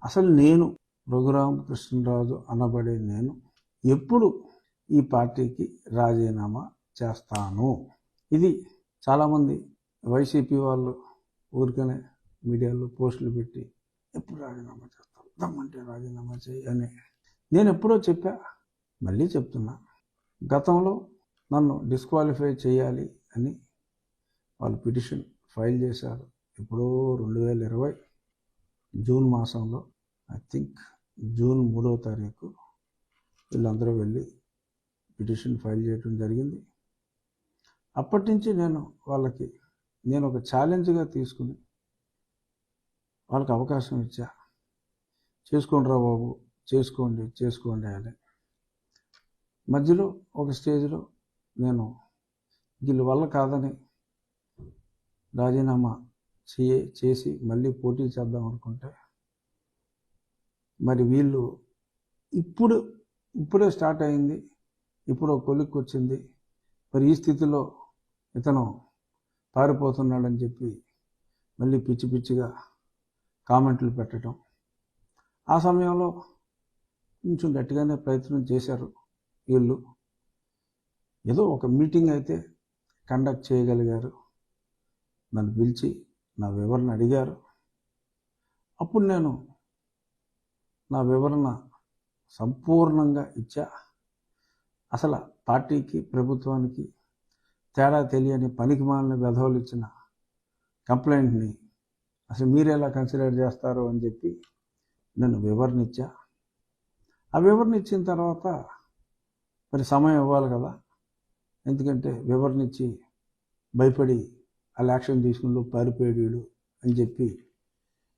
అసలు నేను రఘురామకృష్ణరాజు అనబడే నేను ఎప్పుడు ఈ పార్టీకి రాజీనామా చేస్తాను? ఇది చాలామంది వైసీపీ వాళ్ళు ఊరికనే మీడియాలో పోస్టులు పెట్టి ఎప్పుడు రాజీనామా చేస్తాను, దమ్మంటే రాజీనామా చేయి అని నేను ఎప్పుడో చెప్పా, మళ్ళీ చెప్తున్నా. గతంలో నన్ను డిస్క్వాలిఫై చేయాలి అని వాళ్ళు పిటిషన్ ఫైల్ చేశారు. ఎప్పుడో 2020 జూన్ మాసంలో, ఐ థింక్ జూన్ 3వ తారీఖు వీళ్ళందరూ వెళ్ళి పిటిషన్ ఫైల్ చేయడం జరిగింది. అప్పటి నుంచి నేను ఒక ఛాలెంజ్గా తీసుకుని వాళ్ళకి అవకాశం ఇచ్చా. చేసుకోండి రా బాబు, చేసుకోండి అని. మధ్యలో ఒక స్టేజ్లో నేను వీళ్ళ వల్ల కాదని రాజీనామా చేసి మళ్ళీ పోటీ చేద్దాం అనుకుంటే, మరి వీళ్ళు ఇప్పుడే స్టార్ట్ అయింది, ఇప్పుడు కొలిక్కి వచ్చింది, మరి ఈ స్థితిలో ఇతను పారిపోతున్నాడని చెప్పి మళ్ళీ పిచ్చి పిచ్చిగా కామెంట్లు పెట్టడం. ఆ సమయంలో కొంచెం గట్టిగానే ప్రయత్నం చేశారు వీళ్ళు. ఏదో ఒక మీటింగ్ అయితే కండక్ట్ చేయగలిగారు. నన్ను పిలిచి నా వివరణ అడిగారు. అప్పుడు నేను నా వివరణ సంపూర్ణంగా ఇచ్చా. అసలు పార్టీకి ప్రభుత్వానికి తేడా తెలియని పనికిమాలిన వెధవలు ఇచ్చిన కంప్లైంట్ని అసలు మీరు ఎలా కన్సిడర్ చేస్తారు అని చెప్పి నేను వివరణ ఇచ్చా. ఆ వివరణ ఇచ్చిన తర్వాత మరి సమయం ఇవ్వాలి కదా, ఎందుకంటే వివరణ ఇచ్చి భయపడి వాళ్ళు యాక్షన్ తీసుకుని పారిపోయాడు అని చెప్పి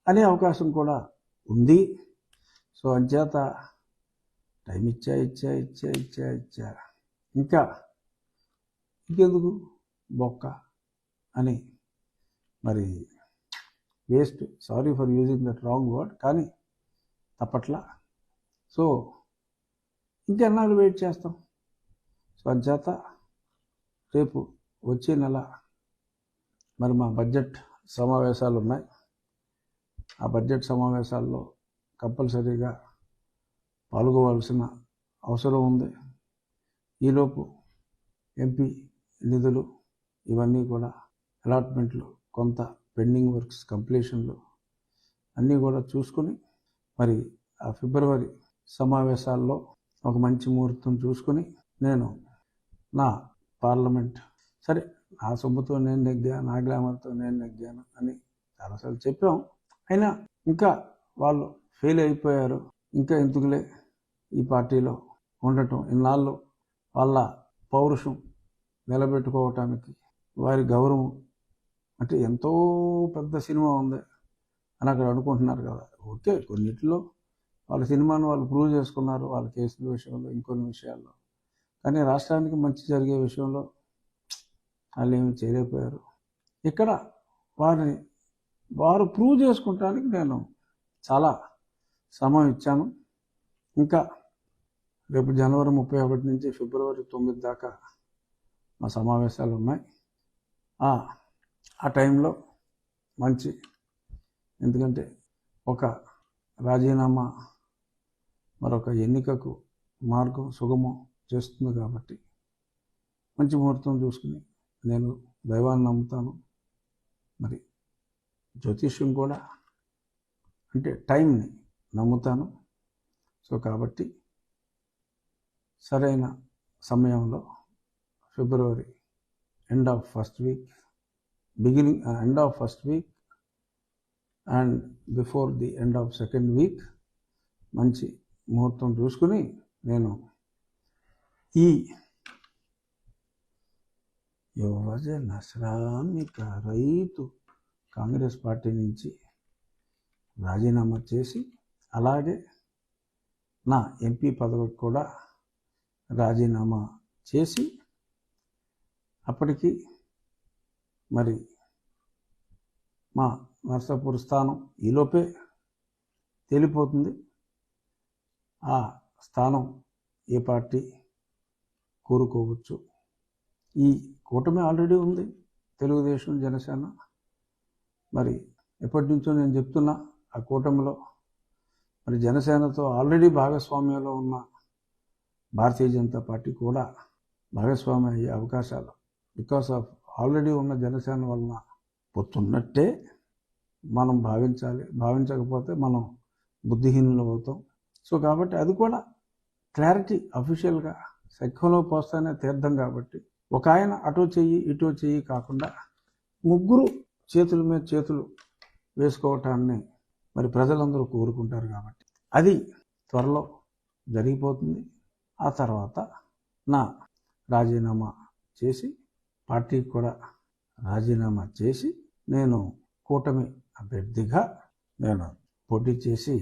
అనే అవకాశం కూడా ఉంది. సో అంచేత టైం ఇచ్చా ఇంకెందుకు బొక్క అని, మరి waste, sorry for using that wrong word, కానీ తప్పట్లా. సో ఇంకెన్నాళ్ళు వెయిట్ చేస్తాం? సో అంచేత రేపు వచ్చే నెల మరి మా బడ్జెట్ సమావేశాలు ఉన్నాయి. ఆ బడ్జెట్ సమావేశాల్లో కంపల్సరీగా పాల్గొవలసిన అవసరం ఉంది. ఈలోపు ఎంపీ నిధులు ఇవన్నీ కూడా అలాట్మెంట్లు, కొంత పెండింగ్ వర్క్స్ కంప్లీషన్లు అన్నీ కూడా చూసుకుని మరి ఆ ఫిబ్రవరి సమావేశాల్లో ఒక మంచి ముహూర్తం చూసుకుని నేను నా పార్లమెంట్, సరే నా సొమ్ముతో నేను నెగ్గా, నా గ్లామర్తో నేను నెగ్గాను అని చాలాసార్లు చెప్పాం. అయినా ఇంకా వాళ్ళు ఫెయిల్ అయిపోయారు. ఇంకా ఎందుకులే ఈ పార్టీలో ఉండటం, ఇన్నాళ్ళు వాళ్ళ పౌరుషం నిలబెట్టుకోవటానికి, వారి గౌరవం అంటే ఎంతో పెద్ద సినిమా ఉంది అని అక్కడ అనుకుంటున్నారు కదా. ఓకే, కొన్నిటిలో వాళ్ళ సినిమాను వాళ్ళు ప్రూవ్ చేసుకున్నారు, వాళ్ళ కేసుల విషయంలో, ఇంకొన్ని విషయాల్లో. కానీ రాష్ట్రానికి మంచి జరిగే విషయంలో వాళ్ళు ఏమి చేయలేకపోయారు. ఇక్కడ వారు ప్రూవ్ చేసుకుంటానికి నేను చాలా సమయం ఇచ్చాను. ఇంకా రేపు జనవరి 31 నుంచి ఫిబ్రవరి 9 దాకా మా సమావేశాలు ఉన్నాయి. ఆ టైంలో మంచి, ఎందుకంటే ఒక రాజీనామా మరొక ఎన్నికకు మార్గం సుగమం చేస్తుంది కాబట్టి మంచి ముహూర్తం చూసుకుని, నేను దైవాన్ని నమ్ముతాను, మరి జ్యోతిష్యం కూడా అంటే టైంని నమ్ముతాను. సో కాబట్టి సరైన సమయంలో February end of first week and before the end of second week మంచి ముహూర్తం చూసుకుని నేను ఈ యువజన శ్రామిక రైతు కాంగ్రెస్ పార్టీ నుంచి రాజీనామా చేసి, అలాగే నా ఎంపీ పదవికి కూడా రాజీనామా చేసి, అప్పటికి మరి మా నర్సాపూర్ స్థానం ఈలోపే తేలిపోతుంది. ఆ స్థానం ఏ పార్టీ కోరుకోవచ్చు. ఈ కూటమి ఆల్రెడీ ఉంది, తెలుగుదేశం, జనసేన. మరి ఎప్పటి నుంచో నేను చెప్తున్నా, ఆ కూటమిలో మరి జనసేనతో ఆల్రెడీ భాగస్వామ్యంలో ఉన్న భారతీయ జనతా పార్టీ కూడా భాగస్వామ్యం అయ్యే అవకాశాలు బికాస్ ఆఫ్ ఆల్రెడీ ఉన్న జనసేన వలన పొత్తున్నట్టే మనం భావించాలి. భావించకపోతే మనం బుద్ధిహీనులు అవుతాం. సో కాబట్టి అది కూడా క్లారిటీ అఫీషియల్గా సఖ్యంలో పోస్తానే తీర్థం కాబట్టి ఒక ఆయన అటో చెయ్యి ఇటో చెయ్యి కాకుండా ముగ్గురు చేతుల మీద చేతులు వేసుకోవటాన్ని మరి ప్రజలందరూ కోరుకుంటారు కాబట్టి అది త్వరలో జరిగిపోతుంది. ఆ తర్వాత నా రాజీనామా చేసి పార్టీకి కూడా రాజీనామా చేసి నేను కూటమి అభ్యర్థిగా నేను పోటీ చేసి